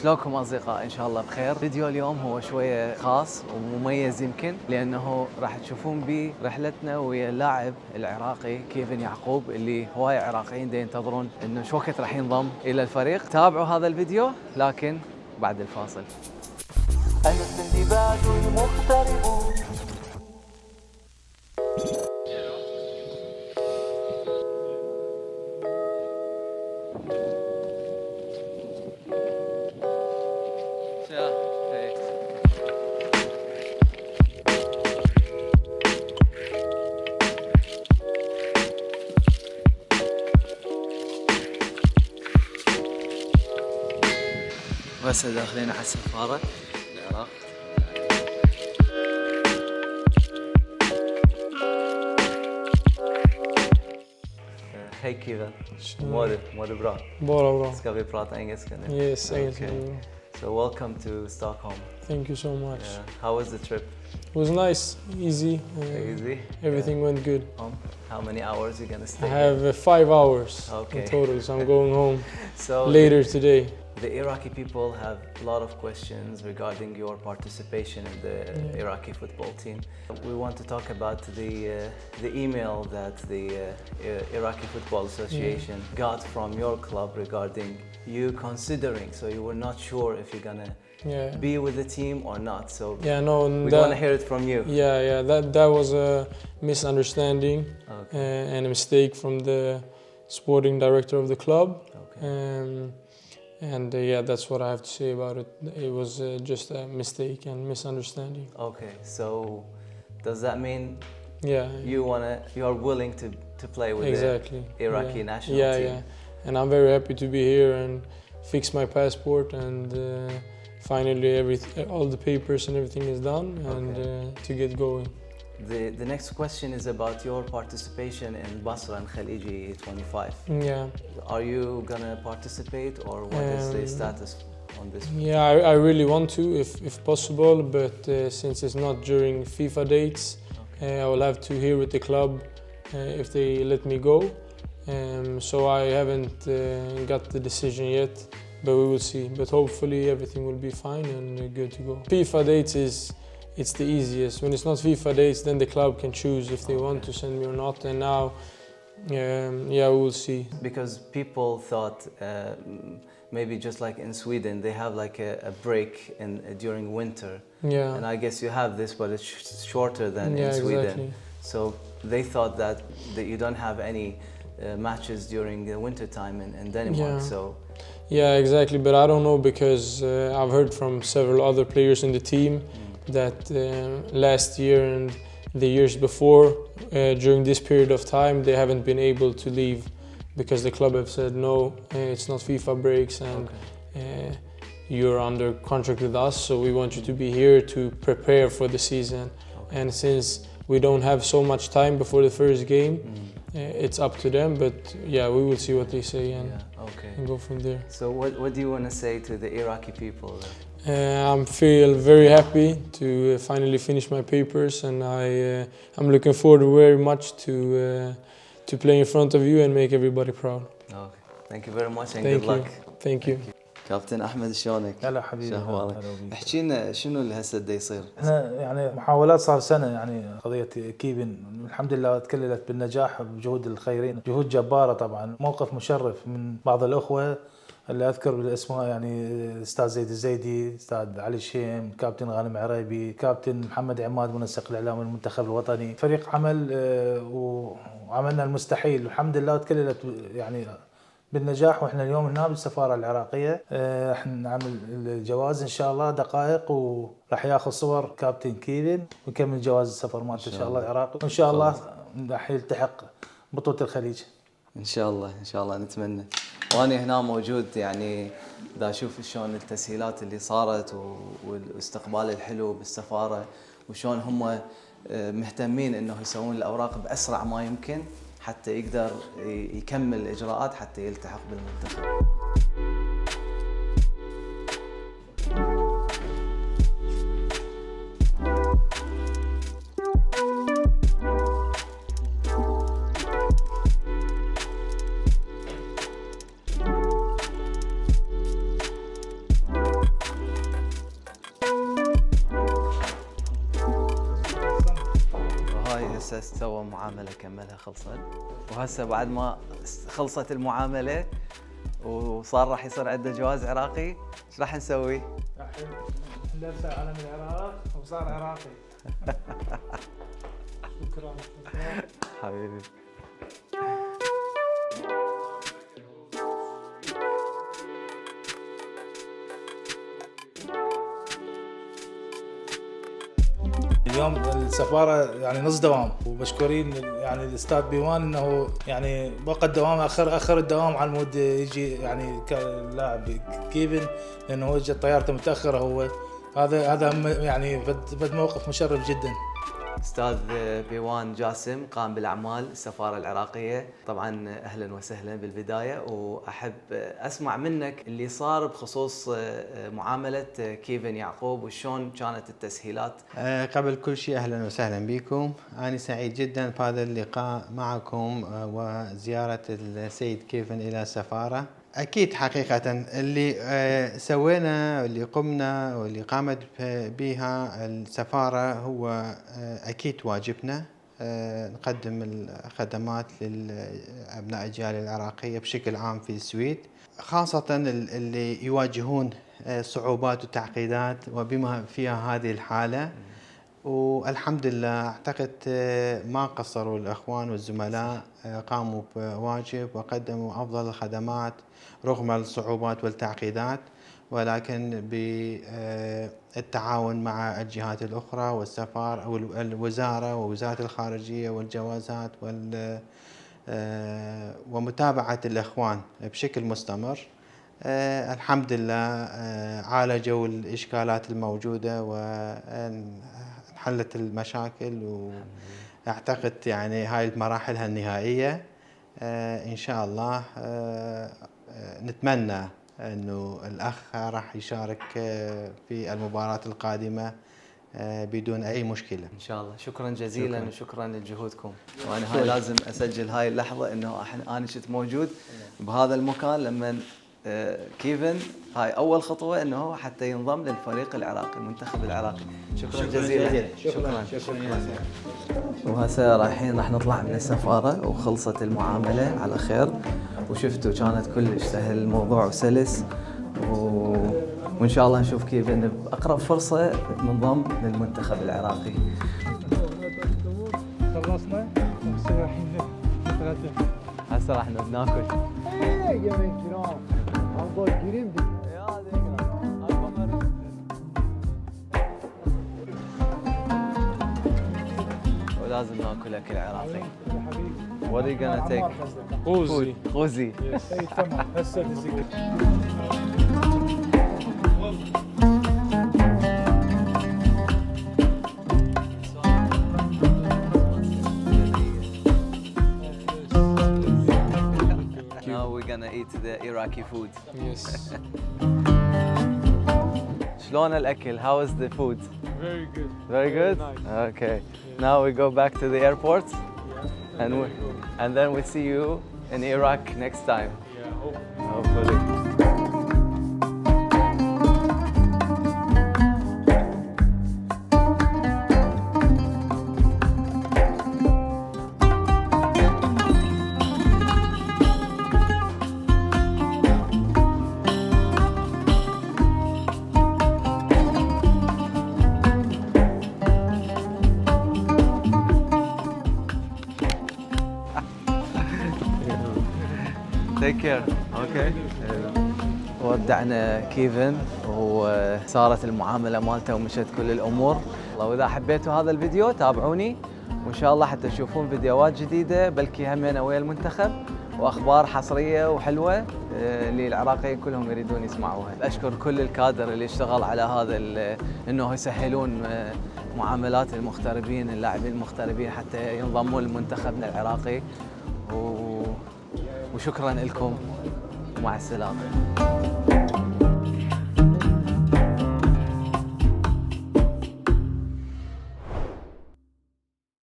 شلونكم أصدقاء؟ إن شاء الله بخير. فيديو اليوم هو شوية خاص ومميز يمكن لأنه راح تشوفون به رحلتنا ويا اللاعب العراقي كيفن يعقوب اللي هواية عراقيين دا ينتظرون إنه شو وقت راح ينضم إلى الفريق. تابعوا هذا الفيديو لكن بعد الفاصل. أنا السندباد المغترب. بس داخلين على السفارة العراق. Hej Kevin, hur mår du? Mår du bra? Bara bra. Ska vi prata engelska nu? Yes, engelska. Okay. So welcome to Stockholm. Thank you so much. How was the trip? It was nice, easy. Easy? Everything went good. How many hours are you gonna stay? I have 5 hours in total, so I'm going home later today. The Iraqi people have a lot of questions regarding your participation in the Iraqi football team. We want to talk about the email that the Iraqi Football Association got from your club regarding you considering, so you were not sure if you're gonna be with the team or not. So we want to hear it from you. That was a misunderstanding and a mistake from the sporting director of the club. That's what I have to say about it. It was just a mistake and misunderstanding. Okay, so does that mean you are willing to play with the Iraqi national team? Yeah, and I'm very happy to be here and fix my passport and finally all the papers and everything is done and to get going. The next question is about your participation in Basra and Khaliji 25. Yeah. Are you gonna participate or what is the status on this? Yeah, I really want to if possible, but since it's not during FIFA dates, I will have to hear with the club if they let me go. So I haven't got the decision yet, but we will see. But hopefully everything will be fine and good to go. FIFA dates it's the easiest. When it's not FIFA dates, then the club can choose if they want to send me or not. And now, we will see. Because people thought maybe just like in Sweden, they have like a break during winter. Yeah. And I guess you have this, but it's shorter than in Sweden. Exactly. So they thought that you don't have any matches during the winter time in Denmark. So. Yeah, exactly. But I don't know because I've heard from several other players in the team that last year and the years before, during this period of time, they haven't been able to leave because the club have said no, it's not FIFA breaks and you're under contract with us, so we want you to be here to prepare for the season. And since we don't have so much time before the first game, it's up to them, but we will see what they say and go from there. So what do you want to say to the Iraqi people? I feel very happy to finally finish my papers, and I'm looking forward very much to play in front of you and make everybody proud. Okay, thank you very much and good luck. Thank you. كابتن احمد شلونك؟ هلا حبيبي. شو احوالك؟ احكي لنا شنو اللي هسه دا يصير؟ احنا يعني محاولات صار سنه يعني قضيه كيفن الحمد لله تكللت بالنجاح بجهود الخيرين، جهود جباره طبعا، موقف مشرف من بعض الاخوه اللي اذكر بالاسماء يعني استاذ زيد الزيدي، استاذ علي الشيم، كابتن غانم عريبي، كابتن محمد عماد منسق الاعلام المنتخب الوطني، فريق عمل وعملنا المستحيل والحمد لله تكللت يعني بالنجاح. واحنا اليوم هنا بالسفاره العراقيه احنا نعمل الجواز ان شاء الله دقائق وراح ياخذ صور كابتن كيفن ويكمل جواز السفر مالته ان شاء الله العراق، وان شاء الله راح يلتحق بطوله الخليج ان شاء الله نتمنى. وانا هنا موجود يعني دا اشوف شلون التسهيلات اللي صارت والاستقبال الحلو بالسفاره وشلون هم مهتمين انه يسوون الاوراق باسرع ما يمكن حتى يقدر يكمل الاجراءات حتى يلتحق بالمنتخب. هسه سوى معامله كملها خلصت، وهسه بعد ما خلصت المعامله وصار راح يصير عنده جواز عراقي، ايش راح نسوي؟ راح نلبسه علم العراق وصار عراقي. شكرا حبيبي. اليوم السفاره يعني نص دوام، ومشكورين يعني الاستاذ بيوان انه يعني بقى الدوام اخر الدوام على مود يجي يعني كلاعب كيفن، لانه هو جت طيارته متاخره. هو هذا يعني فد موقف مشرف جدا. استاذ بيوان جاسم قام بالاعمال السفاره العراقيه، طبعا اهلا وسهلا بالبدايه، واحب اسمع منك اللي صار بخصوص معامله كيفن يعقوب وشون كانت التسهيلات. قبل كل شيء اهلا وسهلا بكم، انا سعيد جدا بهذا اللقاء معكم وزياره السيد كيفن الى السفاره. أكيد حقيقة اللي سوينا اللي قمنا واللي قامت بها السفارة هو أكيد واجبنا، نقدم الخدمات للأبناء الجالية العراقية بشكل عام في السويد، خاصة اللي يواجهون صعوبات وتعقيدات وبما فيها هذه الحالة. والحمد لله أعتقد ما قصروا الأخوان والزملاء، قاموا بواجب وقدموا أفضل الخدمات رغم الصعوبات والتعقيدات، ولكن بالتعاون مع الجهات الأخرى والسفارة أو الوزارة ووزارة الخارجية والجوازات ومتابعة الأخوان بشكل مستمر. الحمد لله عالجوا الإشكالات الموجودة وحلت المشاكل، وأعتقد يعني هاي المراحل النهائية إن شاء الله. نتمنى أنه الأخ راح يشارك في المباراة القادمة بدون أي مشكلة ان شاء الله. شكرا جزيلا وشكرا لجهودكم، وانا هاي لازم اسجل هاي اللحظه انه انا كنت موجود بهذا المكان لما كيفن هاي اول خطوه انه هو حتى ينضم للفريق العراقي المنتخب العراقي. شكرا جزيلا. شكرا. وهسه راح نطلع من السفاره وخلصت المعامله على خير، وشفتوا كانت كلش سهل الموضوع وسلس، وان شاء الله نشوف كيفن باقرب فرصه منضم للمنتخب العراقي. خلصنا هسه راح ناكل. ولازم ناكل اكل عراقي. What are you gonna take? غوزي. غوزي. تمام هسه Now we're gonna eat the Iraqi food. Yes. شلون الأكل? How is the food? Very good. Very good? Nice. Okay. Now we go back to the airport and then we see you in Iraq next time. Yeah, Hopefully. Take care. Okay. ودعنا كيفن وصارت المعاملة مالته ومشت كل الأمور. وإذا حبيتوا هذا الفيديو تابعوني، وإن شاء الله حتى تشوفون فيديوهات جديدة بلكي همين ويا المنتخب وأخبار حصرية وحلوة اللي العراقيين كلهم يريدون يسمعوها. أشكر كل الكادر اللي اشتغل على هذا إنه يسهلون معاملات المغتربين، اللاعبين المغتربين حتى ينضمون لمنتخبنا العراقي. وشكرا لكم، مع السلامة.